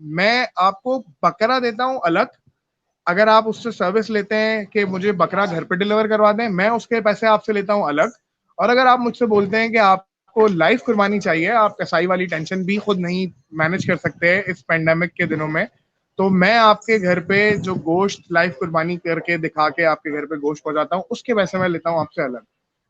میں آپ کو بکرا دیتا ہوں الگ. اگر آپ اس سے سروس لیتے ہیں کہ مجھے بکرا گھر پہ ڈلیور کروا دیں, میں اس کے پیسے آپ سے لیتا ہوں الگ. اور اگر آپ مجھ سے بولتے ہیں کہ آپ کو لائف قربانی چاہیے, آپ کسائی والی ٹینشن بھی خود نہیں مینج کر سکتے اس پینڈیمک کے دنوں میں, تو میں آپ کے گھر پہ جو گوشت لائف قربانی کر کے دکھا کے آپ کے گھر پہ گوشت پہنچاتا ہوں, اس کے پیسے میں لیتا ہوں آپ سے الگ.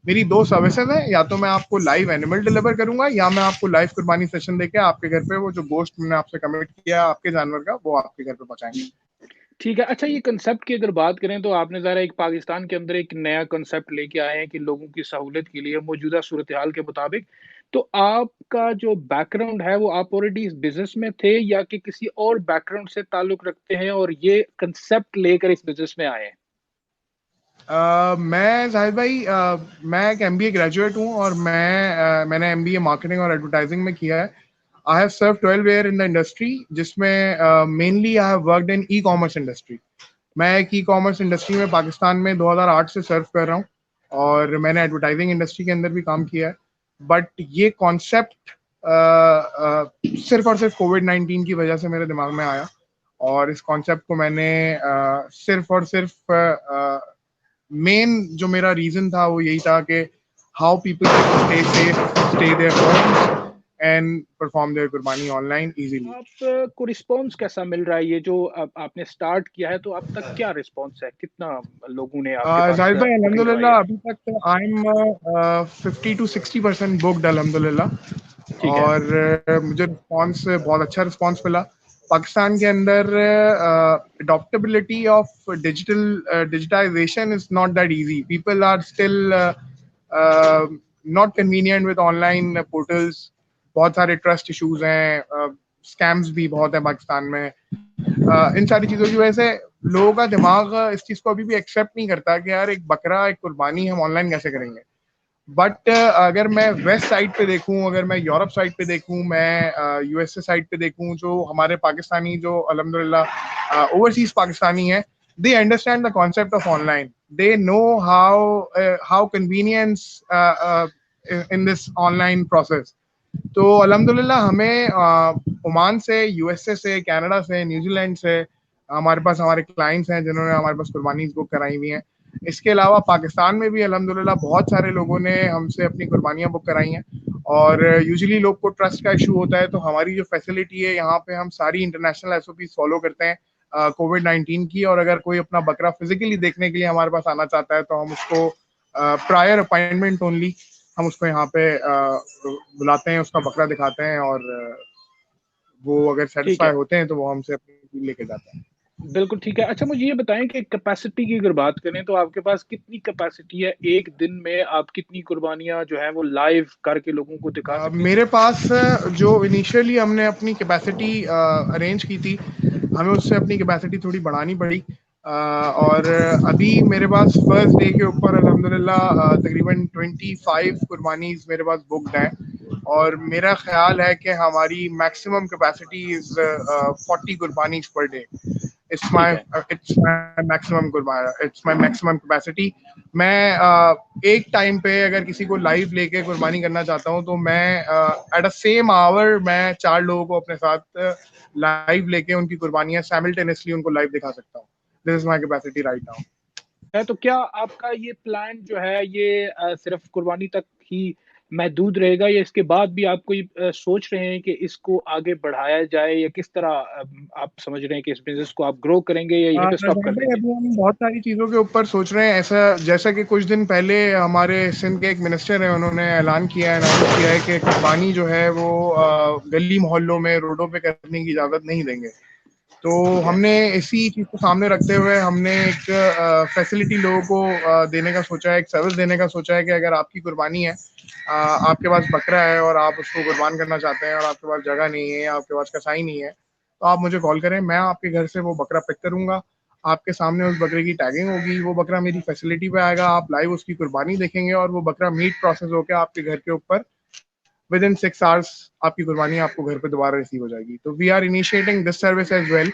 میری دو سروسز ہیں, یا تو میں آپ کو لائیو اینیمل ڈلیور کروں گا, یا میں آپ کو لائف قربانی سیشن دے کے آپ کے گھر پہ وہ جو گوشت میں نے آپ سے کمٹ کیا آپ کے جانور کا, وہ آپ کے گھر پہ پہنچائیں گے. ٹھیک ہے. اچھا، یہ کنسیپٹ کی اگر بات کریں تو آپ نے ظاہر ہے ایک پاکستان کے اندر ایک نیا کنسیپٹ لے کے آئے ہیں کہ لوگوں کی سہولت کے لیے موجودہ صورتحال کے مطابق. تو آپ کا جو بیک گراؤنڈ ہے وہ آپ آلریڈی اس بزنس میں تھے یا کہ کسی اور بیک گراؤنڈ سے تعلق رکھتے ہیں اور یہ کنسیپٹ لے کر اس بزنس میں آئے ہیں؟ میں زاہد بھائی, میں ایک ایم بی اے گریجویٹ ہوں, اور میں نے ایم بی اے مارکیٹنگ اور ایڈورٹائزنگ میں کیا ہے. I have serve 12 year in the industry, جس میں mainly I have worked in e commerce industry. میں ایک ای کامرس انڈسٹری میں پاکستان میں 2008 سے سرو کر رہا ہوں, اور میں نے ایڈورٹائزنگ انڈسٹری کے اندر بھی کام کیا ہے. بٹ یہ کانسیپٹ صرف اور صرف کووڈ-19 کی وجہ سے میرے دماغ میں آیا, اور اس کانسیپٹ کو میں نے صرف اور صرف مین جو میرا ریزن تھا وہ یہی تھا کہ how people stay safe, stay their homes and perform their قربانی آن لائن ایزیلی. آپ کو رسپانس کیسا مل رہا ہے یہ جو آپ نے سٹارٹ کیا ہے؟ تو اب تک کیا رسپانس ہے؟ کتنا لوگوں نے آپ کے پاس ظاہر بھائی بکنگ الحمدللہ کروائی ہے؟ ابھی تک آئی ایم 50-60% بکڈ الحمدللہ, ٹھیک ہے. اور مجھے رسپانس بہت اچھا رسپانس ملا. پاکستان کے اندر adaptability of digitization is not that easy. People are still not convenient with online portals. بہت سارے ٹرسٹ ایشوز ہیں, اسکیمز بھی بہت ہیں پاکستان میں. ان ساری چیزوں کی وجہ سے لوگوں کا دماغ اس چیز کو ابھی بھی ایکسیپٹ نہیں کرتا کہ یار ایک بکرا, ایک قربانی ہم آن لائن کیسے کریں گے. بٹ اگر میں ویسٹ سائڈ پہ دیکھوں, اگر میں یورپ سائڈ پہ دیکھوں, میں یو ایس اے سائڈ پہ دیکھوں, جو ہمارے پاکستانی جو الحمدللہ اوورسیز پاکستانی ہیں, they understand the concept of online. They know how convenience in this online process. تو الحمدللہ ہمیں عمان سے, یو ایس اے سے, کینیڈا سے, نیوزی لینڈ سے ہمارے پاس ہمارے کلائنٹس ہیں جنہوں نے ہمارے پاس قربانیز بک کرائی ہوئی ہیں. اس کے علاوہ پاکستان میں بھی الحمدللہ بہت سارے لوگوں نے ہم سے اپنی قربانیاں بک کرائی ہیں. اور یوزلی لوگ کو ٹرسٹ کا ایشو ہوتا ہے, تو ہماری جو فیسلٹی ہے یہاں پہ ہم ساری international S O Ps follow کرتے ہیں کووڈ-19 کی. اور اگر کوئی اپنا بکرا فزیکلی دیکھنے کے لیے ہمارے پاس آنا چاہتا ہے تو ہم اس کو پرائر اپائنٹمنٹ اونلی ہم اس کو یہاں پہ بلاتے ہیں, اس کا بکرا دکھاتے ہیں, اور وہ اگر ٹھیک ہے. سیٹسفائی ہوتے ہیں تو وہ ہم سے اپنی لے کے جاتے ہیں. بالکل ٹھیک ہے. اچھا، مجھے یہ بتائیں کہ کیپیسٹی کی اگر بات کریں تو آپ کے پاس کتنی کیپیسٹی ہے؟ ایک دن میں آپ کتنی قربانیاں جو ہیں وہ لائیو کر کے لوگوں کو دکھا سکتے ہیں؟ میرے پاس جو انیشیلی ہم نے اپنی کیپیسٹی ارینج کی تھی, ہمیں اس سے اپنی کیپیسٹی تھوڑی بڑھانی پڑی, اور ابھی میرے پاس فرسٹ ڈے کے اوپر الحمدللہ تقریباً 25 قربانیز میرے پاس بکڈ ہیں. اور میرا خیال ہے کہ ہماری میکسیمم کیپیسٹی از 40 قربانیز پر ڈے. It's my ٹھیک ہے. maximum capacity. میں ایک ٹائم پہ اگر کسی کو لائیو لے کے قربانی کرنا چاہتا ہوں تو میں ایٹ اے سیم آور میں 4 لوگوں کو اپنے ساتھ لائیو لے کے ان کی قربانیاں سائملٹینیسلی ان کو لائیو دکھا سکتا ہوں. دس از مائی کیپیسٹی رائٹ ناؤ. تو کیا آپ کا یہ پلان جو ہے یہ صرف قربانی تک ہی محدود رہے گا، یا اس کے بعد بھی آپ کوئی سوچ رہے ہیں کہ اس کو آگے بڑھایا جائے، یا کس طرح آپ سمجھ رہے ہیں کہ اس بزنس کو آپ گرو کریں گے یا یہیں پہ اسٹاپ کر دیں گے؟ ابھی ہم بہت ساری چیزوں کے اوپر سوچ رہے ہیں. جیسا کہ کچھ دن پہلے ہمارے سندھ کے ایک منسٹر ہیں, انہوں نے اعلان کیا ہے, اناؤنس کیا ہے کہ قربانی جو ہے وہ گلی محلوں میں روڈوں پہ کرنے کی اجازت نہیں دیں گے. تو ہم نے اسی چیز کو سامنے رکھتے ہوئے ہم نے ایک فیسلٹی لوگوں کو دینے کا سوچا ہے, ایک سروس دینے کا سوچا ہے کہ اگر آپ کی قربانی ہے, آپ کے پاس بکرا ہے اور آپ اس کو قربان کرنا چاہتے ہیں اور آپ کے پاس جگہ نہیں ہے, آپ کے پاس کسائی نہیں ہے, تو آپ مجھے کال کریں, میں آپ کے گھر سے وہ بکرا پک کروں گا. آپ کے سامنے اس بکرے کی ٹیگنگ ہوگی, وہ بکرا میری فیسلٹی پہ آئے گا, آپ لائیو اس کی قربانی دیکھیں گے, اور وہ بکرا میٹ پروسیس ہو کے آپ کے گھر کے اوپر ود ان 6 hours آپ کی قربانی آپ کو گھر پہ دوبارہ ریسیو ہو جائے گی. تو we are initiating this service as well.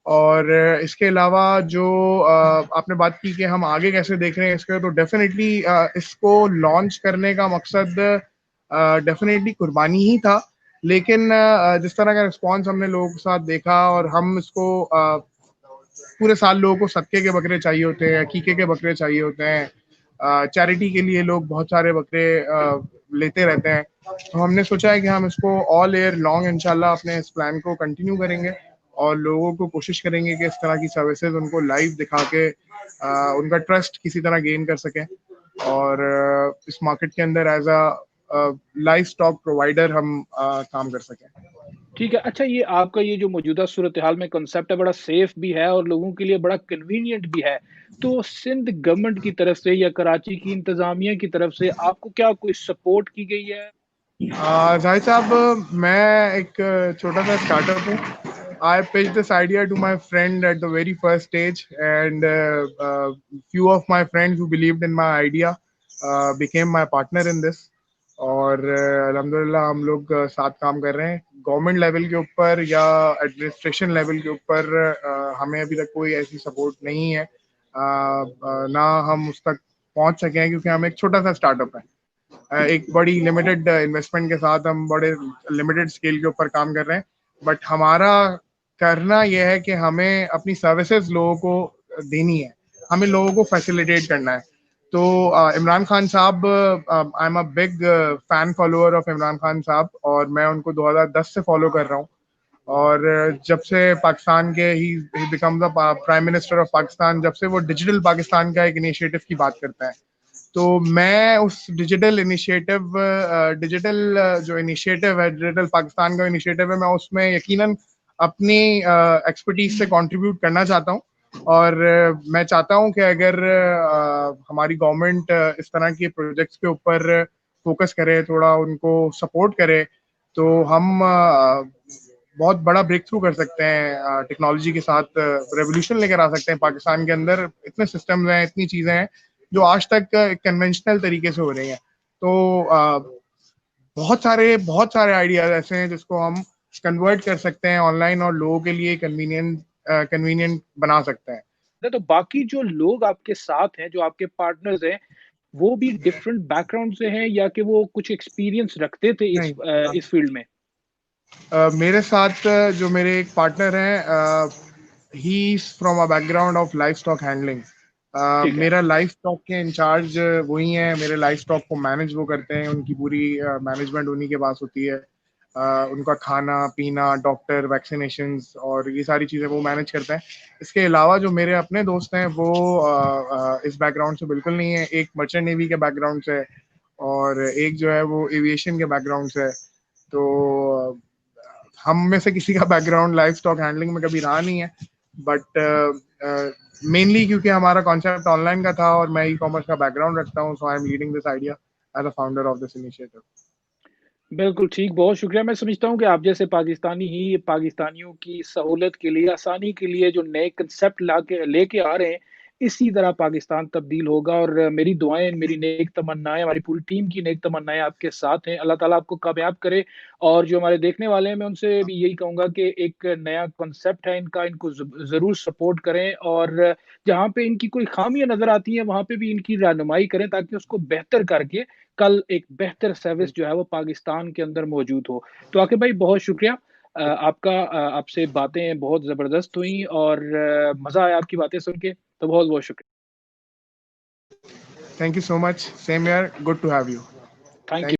اور اس کے علاوہ جو آپ نے بات کی کہ ہم آگے کیسے دیکھ رہے ہیں اس کے, تو ڈیفینیٹلی اس کو لانچ کرنے کا مقصد ڈیفینیٹلی قربانی ہی تھا. لیکن جس طرح کا رسپانس ہم نے لوگوں کے ساتھ دیکھا, اور ہم اس کو پورے سال لوگوں کو صدقے کے بکرے چاہیے ہوتے ہیں, عقیقے کے بکرے چاہیے ہوتے ہیں, چیریٹی کے لیے لوگ بہت سارے بکرے لیتے رہتے ہیں. تو ہم نے سوچا ہے کہ ہم اس کو آل ایئر لانگ انشاءاللہ اپنے اس پلان کو کنٹینیو کریں گے, اور لوگوں کو کوشش کریں گے کہ اس طرح کی سروسز ان کو لائیو دکھا کے ان کا ٹرسٹ کسی طرح گین کر سکیں, اور اس مارکیٹ کے اندر as a livestock provider ہم کام کر سکیں. ٹھیک ہے. اچھا، یہ آپ کا یہ جو موجودہ صورتحال میں کنسیپٹ ہے بڑا سیف بھی ہے اور لوگوں کے لیے بڑا کنوینئنٹ بھی ہے. تو سندھ گورنمنٹ کی طرف سے یا کراچی کی انتظامیہ کی طرف سے آپ کو کیا کوئی سپورٹ کی گئی ہے؟ زاہد صاحب, میں ایک چھوٹا سا اسٹارٹ اپ ہوں. I pitched this idea to my friend at the very first stage, and few of my friends who believed in my idea became my partner in this. اور الحمدللہ ہم لوگ ساتھ کام کر رہے ہیں. گورنمنٹ لیول کے اوپر یا ایڈمنسٹریشن لیول کے اوپر ہمیں ابھی تک کوئی ایسی سپورٹ نہیں ہے, نہ ہم اس تک پہنچ سکے ہیں, کیونکہ ہم ایک چھوٹا سا اسٹارٹ اپ ہے. ایک بڑی لمیٹڈ انویسٹمنٹ کے ساتھ ہم بڑے لمیٹڈ اسکیل کے اوپر کام کر رہے ہیں. بٹ ہمارا کرنا یہ ہے کہ ہمیں اپنی سروسز لوگوں کو دینی ہے, ہمیں لوگوں کو فیسیلیٹیٹ کرنا ہے. تو عمران خان صاحب, I am a big fan follower of Imran Khan صاحب, اور میں ان کو 2010 سے فالو کر رہا ہوں. اور جب سے پاکستان کے he become the prime minister of Pakistan, جب سے وہ ڈیجیٹل پاکستان کا ایک انیشیٹو کی بات کرتا ہے, تو میں اس ڈیجیٹل جو انیشیٹو ہے, ڈیجیٹل پاکستان کا انیشیٹو ہے, میں اس میں یقیناً اپنی ایکسپرٹیز سے کنٹریبیوٹ کرنا چاہتا ہوں. اور میں چاہتا ہوں کہ اگر ہماری گورنمنٹ اس طرح کے پروجیکٹس کے اوپر فوکس کرے, تھوڑا ان کو سپورٹ کرے, تو ہم بہت بڑا بریک تھرو کر سکتے ہیں. ٹیکنالوجی کے ساتھ ریولیوشن لے کر آ سکتے ہیں. پاکستان کے اندر اتنے سسٹمز ہیں, اتنی چیزیں ہیں جو آج تک کنونشنل طریقے سے ہو رہی ہیں. تو بہت سارے آئیڈیاز ایسے ہیں جس کو ہم کنورٹ کر سکتے ہیں آن لائن, اور لوگوں کے لیے کنوینئنٹ بنا سکتے ہیں. تو باقی جو لوگ آپ کے ساتھ ہیں, جو آپ کے پارٹنرز ہیں, وہ بھی ڈفرینٹ بیک گراؤنڈ سے ہیں یا کہ وہ کچھ ایکسپیرینس رکھتے تھے اس فیلڈ میں؟ میرے ساتھ جو میرے ایک پارٹنر ہیں, he is from a background of livestock handling. میرا لائف اسٹاک کے انچارج وہی ہیں, میرے لائف اسٹاک کو مینج وہ کرتے ہیں, ان کی پوری مینجمنٹ انہی کے پاس ہوتی ہے. ان کا کھانا پینا, ڈاکٹر, ویکسینیشنز اور یہ ساری چیزیں وہ مینج کرتے ہیں. اس کے علاوہ جو میرے اپنے دوست ہیں وہ اس بیک گراؤنڈ سے بالکل نہیں ہے. ایک مرچنٹ نیوی کے بیک گراؤنڈ سے, اور ایک جو ہے وہ ایویشن کے بیک گراؤنڈ سے. تو ہم میں سے کسی کا back ground life stock handling میں کبھی رہا نہیں ہے, بٹ مینلی کیونکہ ہمارا کانسیپٹ آن لائن کا تھا اور میں ای کامرس کا بیک گراؤنڈ رکھتا ہوں, so I am leading this idea as a founder of this initiative. بالکل ٹھیک, بہت شکریہ. میں سمجھتا ہوں کہ آپ جیسے پاکستانی ہی پاکستانیوں کی سہولت کے لیے, آسانی کے لیے جو نئے کنسیپٹ لے کے آ رہے ہیں, اسی طرح پاکستان تبدیل ہوگا. اور میری دعائیں, میری نیک تمنائیں, ہماری پوری ٹیم کی نیک تمنائیں آپ کے ساتھ ہیں. اللہ تعالیٰ آپ کو کامیاب کرے. اور جو ہمارے دیکھنے والے ہیں, میں ان سے بھی یہی کہوں گا کہ ایک نیا کنسیپٹ ہے ان کا, ان کو ضرور سپورٹ کریں, اور جہاں پہ ان کی کوئی خامیاں نظر آتی ہیں وہاں پہ بھی ان کی رہنمائی کریں, تاکہ اس کو بہتر کر کے کل ایک بہتر سروس جو ہے وہ پاکستان کے اندر موجود ہو. تو عاقب بھائی بہت شکریہ. آپ سے باتیں بہت زبردست ہوئیں اور مزہ آیا آپ کی باتیں سن کے, تو بہت بہت شکریہ. Thank you so much. Same here. Good to have you. Thank you.